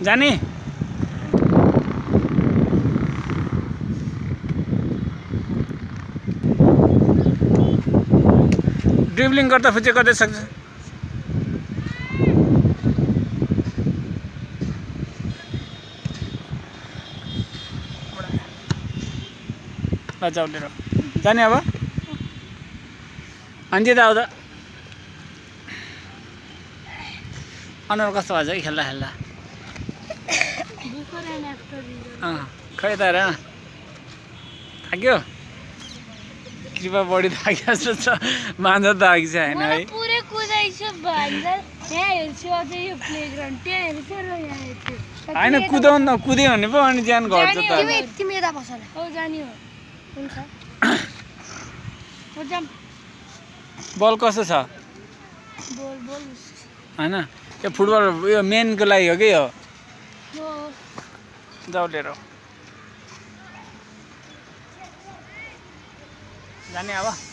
जाने ड्रिबलिङ गर्दा फुच्चे गर्दै सक्छ ल जाऊ लिएर जाने अब अन्त्य त आउँदा अनुहार कस्तो भएको छ कि खेल्दा खेल्दा खै त र थाक्यो कृपा बढी थाक्यो जस्तो छ मान्छ थाकी छ होइन है पुरै कुदाइछु भन्दा यहाँ हेर्छु अझै यो प्लेग्राउन्ड त्यहाँ हेर्छु र यहाँ हेर्छु होइन कुदाउनु न कुद्यो भने पो अनि ज्यान घट्छ त तिमी यता बस न हो जानी हो हुन्छ हो जाम बल कस्तो छ बोल बोल होइन यो फुटबल यो मेनको लागि हो कि यो हो जाऊ लिएर जाने अब